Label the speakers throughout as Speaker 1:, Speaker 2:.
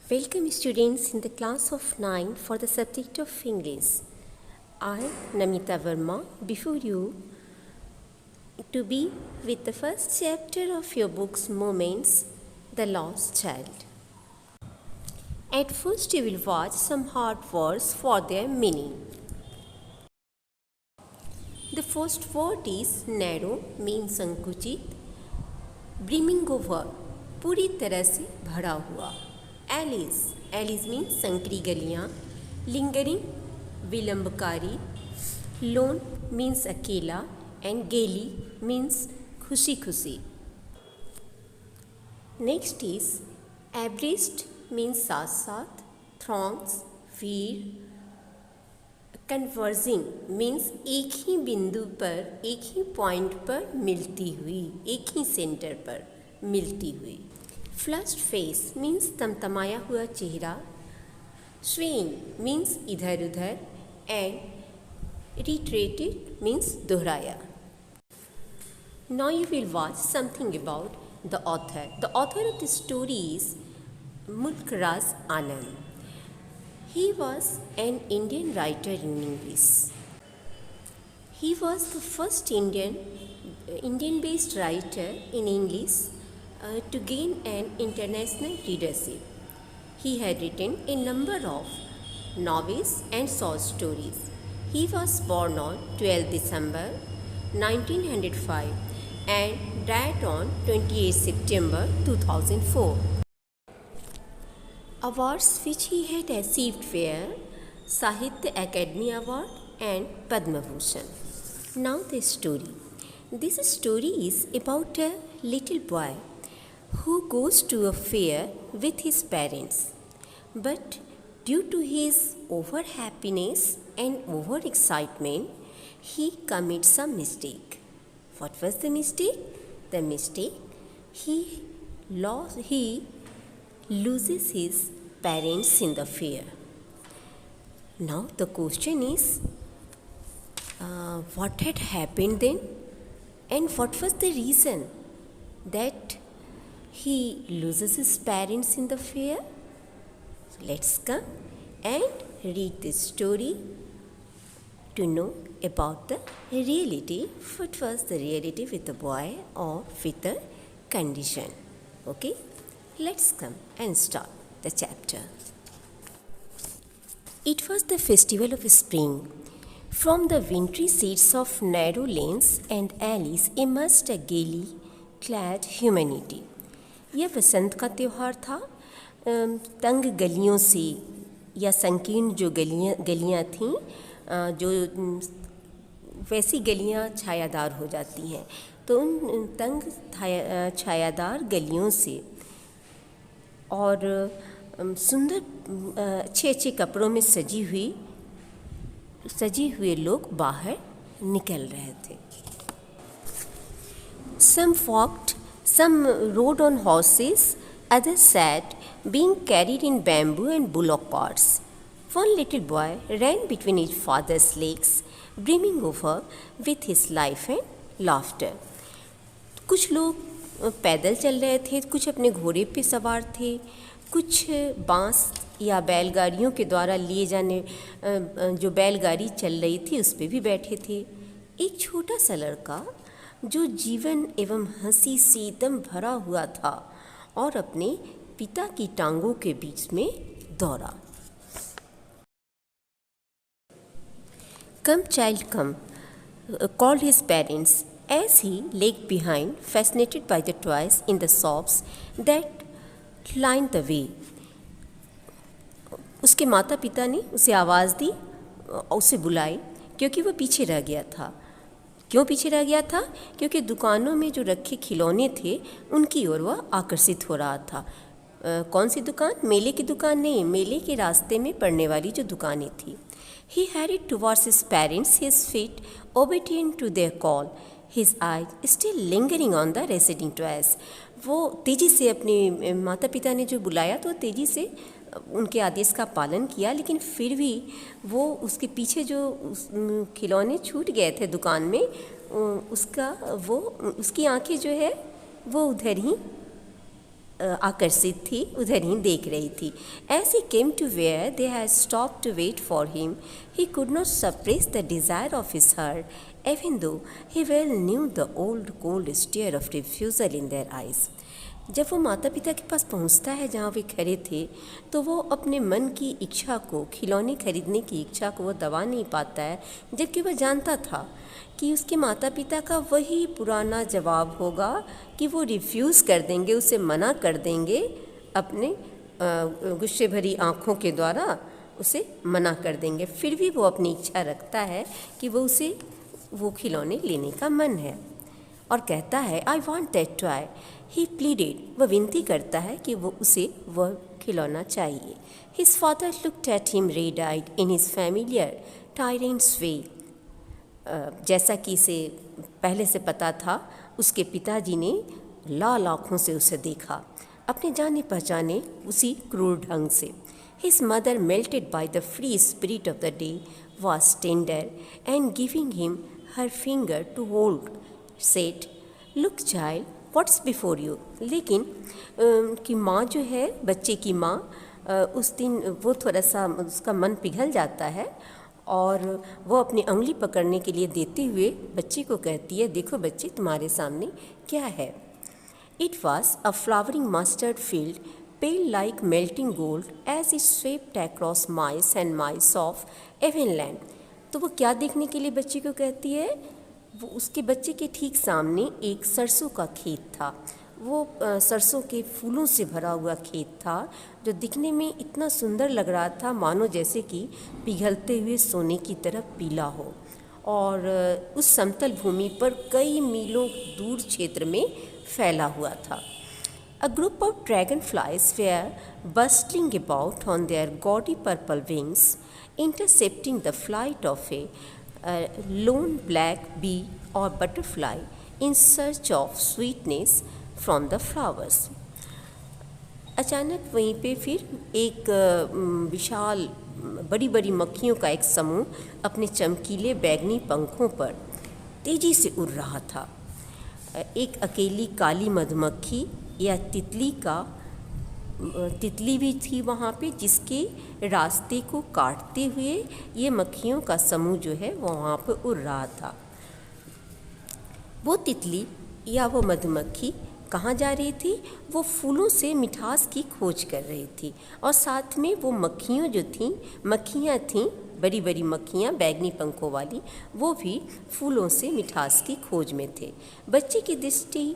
Speaker 1: Welcome students in the class of 9 for the subject of English. I, Namita Verma, before you to be with the first chapter of your book's Moments, The Lost Child. At first you will watch some hard words for their meaning. The first word is narrow, means संकुचित, brimming over, पूरी तरह से भरा हुआ. Alice means संकरी गलियाँ. Lingering विलंबकारी. Loan means अकेला. And गेली means खुशी खुशी. नेक्स्ट इज एब्रिस्ट मीन्स साथ साथ. थ्रॉन्ग्स भीड़. कन्वर्जिंग मीन्स एक ही बिंदु पर, एक ही पॉइंट पर मिलती हुई, एक ही सेंटर पर मिलती हुई. फ्लश्ड फेस मीन्स तमतमाया हुआ चेहरा. स्वेइंग मीन्स इधर उधर. एंड रिट्रेटेड मीन्स दोहराया. Now you will watch something about the author. The author of the story is मुल्क Raj Anand. He was an Indian writer in English. He was the first Indian-based writer in English to gain an international readership. He had written a number of novels and short stories. He was born on 12 December 1905 and died on 28 September 2004. Awards which he had received were Sahitya Academy Award and Padma Bhushan. Now the story. This story is about a little boy who goes to a fair with his parents. But due to his over happiness and over excitement, he commits a mistake. What was the mistake? The mistake, he loses his parents in the fair. Now the question is, what had happened then, and what was the reason that he loses his parents in the fair? So let's come and read this story to know about the reality. What was the reality with the boy or with the condition? Okay, let's come and start the chapter. It was the festival of spring. From the wintry seats of narrow lanes and alleys emerged a gaily clad humanity. यह वसंत का त्यौहार था. तंग गलियों से या संकीर्ण जो गलियाँ थीं, जो वैसी गलियाँ छायादार हो जाती हैं, तो उन तंग छायादार गलियों से और सुंदर अच्छे अच्छे कपड़ों में सजी हुए लोग बाहर निकल रहे थे. Some walked, some rode on horses, others sat, being carried in bamboo and bullock carts. One little boy ran between his father's legs, brimming over with his life and laughter. कुछ लोग पैदल चल रहे थे, कुछ अपने घोड़े पे सवार थे, कुछ बांस या बैलगाड़ियों के द्वारा लिए जाने जो बैलगाड़ी चल रही थी उस पे भी बैठे थे. एक छोटा सा लड़का जो जीवन एवं हंसी से एकदम भरा हुआ था और अपने पिता की टांगों के बीच में दौड़ा. Come child come, called his parents as he lagged behind, fascinated by the toys in the shops that lined the way. उसके माता पिता ने उसे आवाज़ दी, उसे बुलाई, क्योंकि वह पीछे रह गया था. क्यों पीछे रह गया था? क्योंकि दुकानों में जो रखे खिलौने थे उनकी ओर वह आकर्षित हो रहा था. कौन सी दुकान? मेले की दुकान नहीं, मेले के रास्ते में पड़ने वाली जो दुकानें थी. He hurried towards his parents, his feet obedient to their call, his eyes still lingering on the receding toys. वो तेज़ी से अपने माता पिता ने जो बुलाया तो तेज़ी से उनके आदेश का पालन किया, लेकिन फिर भी वो उसके पीछे जो खिलौने छूट गए थे दुकान में, उसकी आंखें जो है वो उधर ही आकर्षित थी, उधर ही देख रही थी। As he came to where they had stopped to wait for him, he could not suppress the desire of his heart, even though he well knew the old cold stare of refusal in their eyes. जब वो माता पिता के पास पहुंचता है जहाँ वे खड़े थे, तो वो अपने मन की इच्छा को, खिलौने खरीदने की इच्छा को वो दबा नहीं पाता है, जबकि वह जानता था कि उसके माता पिता का वही पुराना जवाब होगा कि वो रिफ्यूज़ कर देंगे, उसे मना कर देंगे, अपने गुस्से भरी आँखों के द्वारा उसे मना कर देंगे। फिर भी वो अपनी इच्छा रखता है कि वो खिलौने लेने का मन है और कहता है I want that toy. He pleaded, वह विनती करता है कि उसे वह खिलौना चाहिए। His father looked at him red eyed in his familiar tyrant's way. जैसा कि इसे पहले से पता था, उसके पिताजी ने लाल आँखों से उसे देखा, अपने जाने पहचाने उसी क्रूर ढंग से। His mother melted by the free spirit of the day was tender and giving him her finger to hold said, look child, what's before you। लेकिन कि माँ जो है, बच्चे की माँ, उस दिन वो थोड़ा सा उसका मन पिघल जाता है और वो अपनी उंगली पकड़ने के लिए देते हुए बच्चे को कहती है, देखो बच्चे, तुम्हारे सामने क्या है। It was a flowering mustard field, pale like melting gold as it swept across miles and miles of even land। तो वो क्या देखने के लिए बच्चे को कहती है, वो उसके बच्चे के ठीक सामने एक सरसों का खेत था। वो सरसों के फूलों से भरा हुआ खेत था, जो दिखने में इतना सुंदर लग रहा था मानो जैसे कि पिघलते हुए सोने की तरह पीला हो, और उस समतल भूमि पर कई मीलों दूर क्षेत्र में फैला हुआ था। A group of dragonflies were bustling about on their gaudy purple wings, intercepting the flight of a lone black bee or butterfly in search of sweetness from the flowers। अचानक वहीं पे फिर एक विशाल बड़ी बड़ी मक्खियों का एक समूह अपने चमकीले बैगनी पंखों पर तेजी से उड़ रहा था। एक अकेली काली मधुमक्खी या तितली भी थी वहाँ पे, जिसके रास्ते को काटते हुए ये मक्खियों का समूह जो है वो वहाँ पे उड़ रहा था। वो तितली या वो मधुमक्खी कहाँ जा रही थी? वो फूलों से मिठास की खोज कर रही थी, और साथ में वो मक्खियाँ थीं, बड़ी बड़ी मक्खियाँ बैगनी पंखों वाली, वो भी फूलों से मिठास की खोज में थे। बच्चे की दृष्टि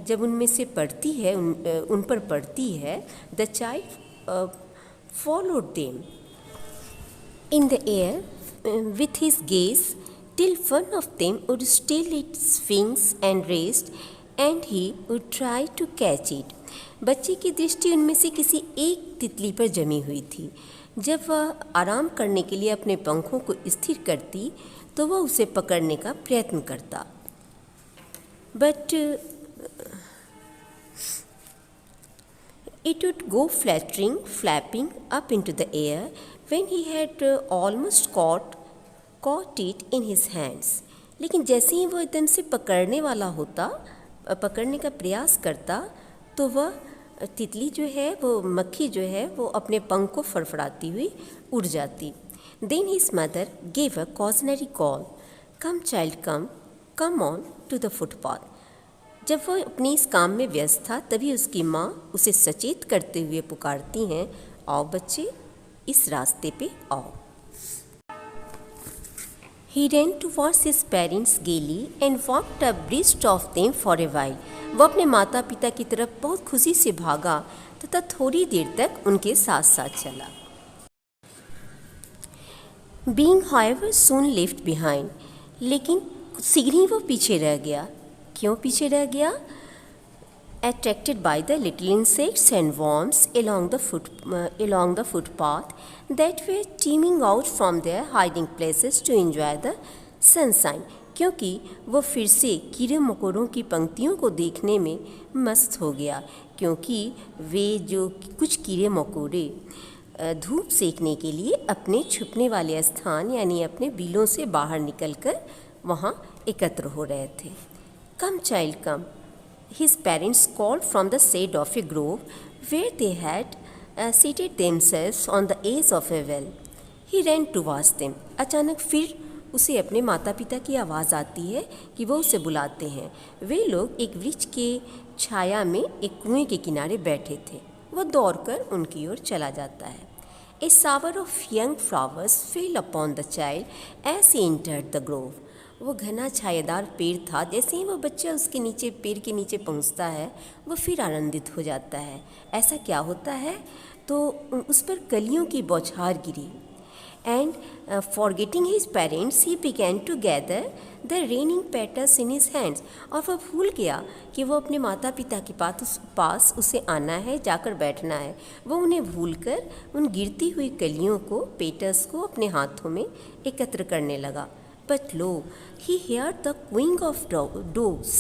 Speaker 1: जब उनमें से पड़ती है, उन पर पड़ती है, the child followed them in the air with his gaze till one of them would still its wings and rest and he would try to catch it. बच्चे की दृष्टि उनमें से किसी एक तितली पर जमी हुई थी। जब वह आराम करने के लिए अपने पंखों को स्थिर करती तो वह उसे पकड़ने का प्रयत्न करता, but it would go flapping up into the air when he had almost caught it in his hands। लेकिन जैसे ही वो एकदम से पकड़ने का प्रयास करता, तो वह तितली जो है, वो मक्खी जो है, वो अपने पंख को फड़फड़ाती हुई उड़ जाती। Then his mother gave a cautionary call, come child come on to the footpath। जब वह अपनी इस काम में व्यस्त था, तभी उसकी माँ उसे सचेत करते हुए पुकारती हैं, आओ बच्चे, इस रास्ते पे आओ। He ran towards his parents gaily and walked abreast of them for a while। वह अपने माता पिता की तरफ बहुत खुशी से भागा तथा थोड़ी देर तक उनके साथ साथ चला। Being however soon left behind, लेकिन शीघ्र ही वो पीछे रह गया। क्यों पीछे रह गया? Attracted by the little insects and worms along the footpath that were teeming out from their hiding places to enjoy the sunshine। क्योंकि वो फिर से कीड़े मकोड़ों की पंक्तियों को देखने में मस्त हो गया, क्योंकि वे जो कुछ कीड़े मकोड़े धूप सेकने के लिए अपने छुपने वाले स्थान यानी अपने बिलों से बाहर निकलकर वहाँ एकत्र हो रहे थे। कम child come, his parents called from the shade of a grove where they had seated themselves on the edge of a well. He ran towards them. अचानक फिर उसे अपने माता पिता की आवाज़ आती है कि वो उसे बुलाते हैं। वे लोग एक वृक्ष के छाया में एक कुएं के किनारे बैठे थे। वो दौड़कर उनकी ओर चला जाता है। A shower of young flowers fell upon the child as he entered the grove. वो घना छायादार पेड़ था। जैसे ही वो बच्चा उसके नीचे पेड़ के नीचे पहुंचता है वो फिर आनंदित हो जाता है। ऐसा क्या होता है तो उस पर कलियों की बौछार गिरी। And forgetting his parents, he began to gather the raining petals in his hands. और वह भूल गया कि वो अपने माता पिता के पास उसे आना है, जाकर बैठना है। वो उन्हें भूलकर उन गिरती हुई कलियों को, पेटल्स को अपने हाथों में एकत्र करने लगा। But lo, he heard the cooing of doves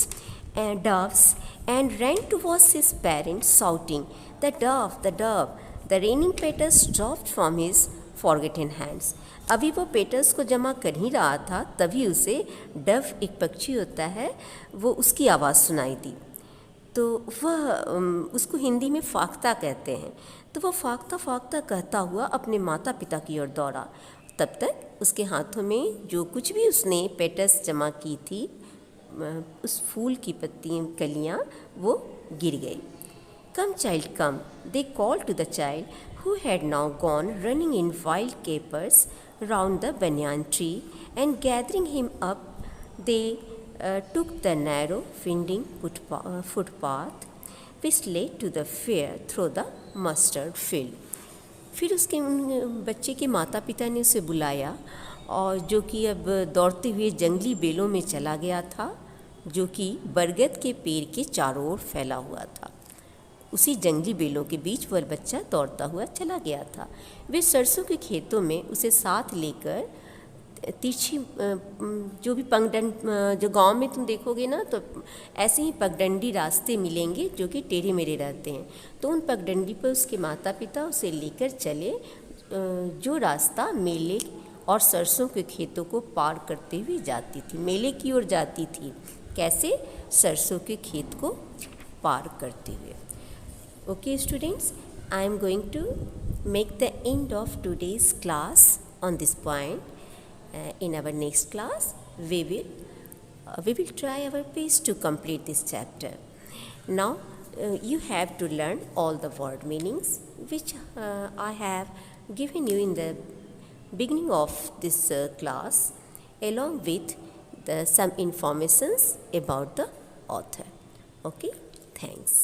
Speaker 1: and ran towards his parents, shouting, "The dove, the dove!" The raining petals dropped from his forgotten hands. अभी वो पेटल्स को जमा कर ही रहा था, तभी उसे डव, एक पक्षी होता है, वो उसकी आवाज़ सुनाई दी। तो वह उसको हिंदी में फाख्ता कहते हैं। तो वह फाख्ता फाख्ता कहता हुआ अपने माता पिता की ओर दौड़ा। तब तक उसके हाथों में जो कुछ भी उसने पेटल्स जमा की थी, उस फूल की पत्तियाँ, कलियाँ, वो गिर गई। Come child, come, they called to the child, who had now gone running in wild capers round the banyan tree, and gathering him up, they took the narrow, winding footpath which led to the fair through the mustard field. फिर उसके बच्चे के माता पिता ने उसे बुलाया, और जो कि अब दौड़ते हुए जंगली बेलों में चला गया था, जो कि बरगद के पेड़ के चारों ओर फैला हुआ था। उसी जंगली बेलों के बीच वह बच्चा दौड़ता हुआ चला गया था। वे सरसों के खेतों में उसे साथ लेकर तिरछी, जो भी जो गांव में तुम देखोगे ना, तो ऐसे ही पगडंडी रास्ते मिलेंगे जो कि टेढ़े मेढ़े रहते हैं। तो उन पगडंडी पर उसके माता पिता उसे लेकर चले, जो रास्ता मेले और सरसों के खेतों को पार करते हुए जाती थी, मेले की ओर जाती थी। कैसे? सरसों के खेत को पार करते हुए। Okay students, I am going to make the end of today's class on this point. In our next class, we will try our best to complete this chapter. Now, you have to learn all the word meanings which I have given you in the beginning of this class, along with some informations about the author. Okay, thanks.